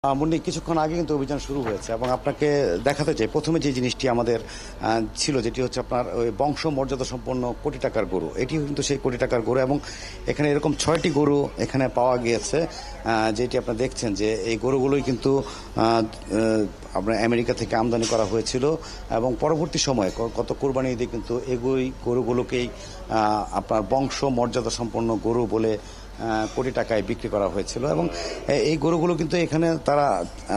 মুন্নি কিছুক্ষণ আগে কিন্তু অভিযান শুরু হয়েছে এবং আপনাকে দেখাতে চাই প্রথমে যে জিনিসটি আমাদের ছিল যেটি হচ্ছে আপনার ওই বংশ মর্যাদা সম্পন্ন কোটি টাকার গরু এটিও কিন্তু সেই কোটি টাকার গরু এবং এখানে এরকম 6টি গরু এখানে পাওয়া গিয়েছে যেটি আপনারা দেখছেন যে এই গরুগুলোই কিন্তু আপনার আমেরিকা থেকে আমদানি করা হয়েছিল এবং পরবর্তী সময়ে কত কোরবানি ঈদে কিন্তু এগুই গরুগুলোকেই আপনার বংশ মর্যাদা সম্পন্ন গরু বলে কোটি টাকায় বিক্রি করা হয়েছিল এবং এই গরুগুলো কিন্তু এখানে তারা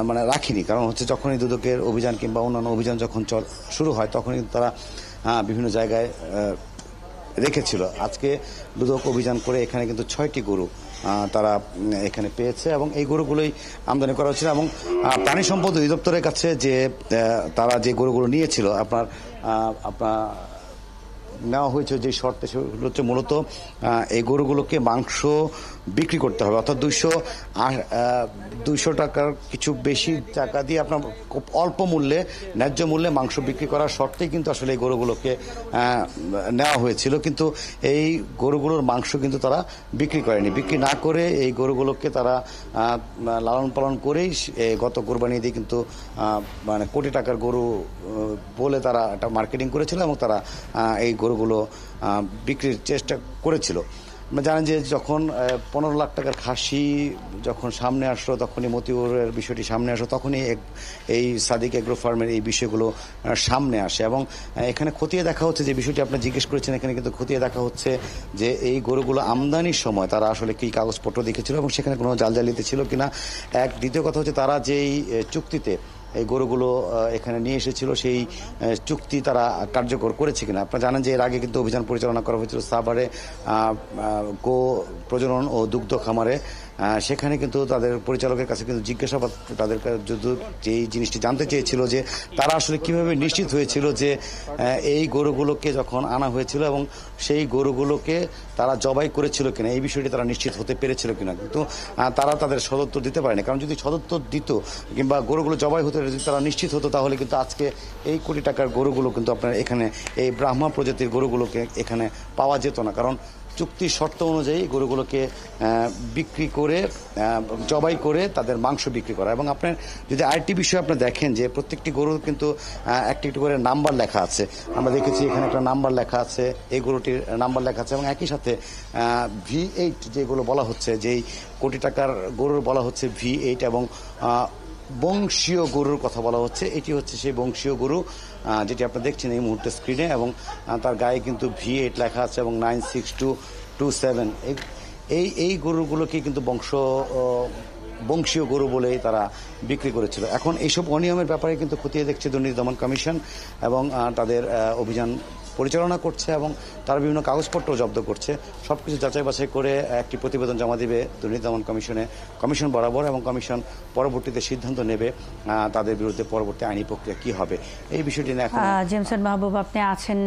মানে রাখিনি কারণ হচ্ছে যখনই দুদকের অভিযান কিংবা অন্যান্য অভিযান যখন শুরু হয় তখন কিন্তু তারা বিভিন্ন জায়গায় রেখেছিল। আজকে দুদক অভিযান করে এখানে কিন্তু 6টি গরু তারা এখানে পেয়েছে এবং এই গরুগুলোই আমদানি করা হচ্ছিল এবং প্রাণী সম্পদ অধিদপ্তরের কাছে যে তারা যে গরুগুলো নিয়েছিল আপনার নেওয়া হয়েছে যে শর্তে সেগুলো হচ্ছে মূলত এই গরুগুলোকে মাংস বিক্রি করতে হবে অর্থাৎ 200 টাকার কিছু বেশি টাকা দিয়ে আপনার খুব অল্প মূল্যে ন্যায্য মূল্যে মাংস বিক্রি করার শর্তেই কিন্তু আসলে এই গরুগুলোকে নেওয়া হয়েছিল কিন্তু এই গরুগুলোর মাংস কিন্তু তারা বিক্রি করেনি। বিক্রি না করে এই গরুগুলোকে তারা লালন পালন করেই গত কোরবানি দিয়ে কিন্তু মানে কোটি টাকার গরু বলে তারা একটা মার্কেটিং করেছিল এবং তারা এই গরুগুলো বিক্রির চেষ্টা করেছিল। আমরা জানেন যে যখন 15 লাখ টাকার খাসি যখন সামনে আসলো তখনই মতিউরের বিষয়টি সামনে আসলো তখনই এই সাদিক এগ্রো ফার্মের এই বিষয়গুলো সামনে আসে এবং এখানে খতিয়ে দেখা হচ্ছে যে বিষয়টি আপনি জিজ্ঞেস করেছেন এখানে কিন্তু খতিয়ে দেখা হচ্ছে যে এই গরুগুলো আমদানির সময় তারা আসলে কি কাগজপত্র দেখেছিল এবং সেখানে কোনো জালজালিতে ছিল কিনা। দ্বিতীয় কথা হচ্ছে তারা যেই চুক্তিতে এই গরুগুলো এখানে নিয়ে এসেছিল সেই চুক্তি তারা কার্যকর করেছে কিনা। আপনারা জানেন যে এর আগে কিন্তু অভিযান পরিচালনা করা হয়েছিল সাভারে গো প্রজনন ও দুগ্ধ খামারে সেখানে কিন্তু তাদের পরিচালকের কাছে কিন্তু জিজ্ঞাসাবাদ তাদের যেই জিনিসটি জানতে চেয়েছিল যে তারা আসলে কিভাবে নিশ্চিত হয়েছিল যে এই গরুগুলোকে যখন আনা হয়েছিল এবং সেই গরুগুলোকে তারা জবাই করেছিল কিনা এই বিষয়টি তারা নিশ্চিত হতে পেরেছিল কিনা কিন্তু তারা তাদের সদুত্তর দিতে পারেনি কারণ যদি সদুত্তর দিত কিংবা গরুগুলো জবাই হতে যদি তারা নিশ্চিত হতো তাহলে কিন্তু আজকে এই কোটি টাকার গরুগুলো কিন্তু আপনার এখানে এই ব্রাহ্মা প্রজাতির গরুগুলোকে এখানে পাওয়া যেত না কারণ চুক্তির শর্ত অনুযায়ী গরুগুলোকে বিক্রি করে জবাই করে তাদের মাংস বিক্রি করা এবং আপনার যদি আরেকটি বিষয় আপনি দেখেন যে প্রত্যেকটি গরুর কিন্তু একটি একটি করে নাম্বার লেখা আছে। আমরা দেখেছি এখানে একটা নাম্বার লেখা আছে এই গরুটির নাম্বার লেখা আছে এবং একই সাথে V8 যেগুলো বলা হচ্ছে যেই কোটি টাকার গরুর বলা হচ্ছে V8 এবং বংশীয় গরুর কথা বলা হচ্ছে এটি হচ্ছে সেই বংশীয় গরু যেটি আপনারা দেখছেন এই মুহূর্তে স্ক্রিনে এবং তার গায়ে কিন্তু V8 লেখা আছে এবং 96227 এই গরুগুলোকে কিন্তু বংশীয় গরু বলেই তারা বিক্রি করেছিল। এখন এইসব অনিয়মের ব্যাপারে কিন্তু খতিয়ে দেখছে দুর্নীতি দমন কমিশন এবং তাদের অভিযান পরিচালনা করছে এবং তারা বিভিন্ন কাগজপত্র জব্দ করছে। সবকিছু যাচাই বাছাই করে একটি প্রতিবেদন জমা দিবে দুর্নীতি দমন কমিশন বরাবর এবং কমিশন পরবর্তীতে সিদ্ধান্ত নেবে তাদের বিরুদ্ধে পরবর্তী আইনি প্রক্রিয়া কি হবে এই বিষয়টি নিয়ে এখন জেমসন মাহবুব আপনি আছেন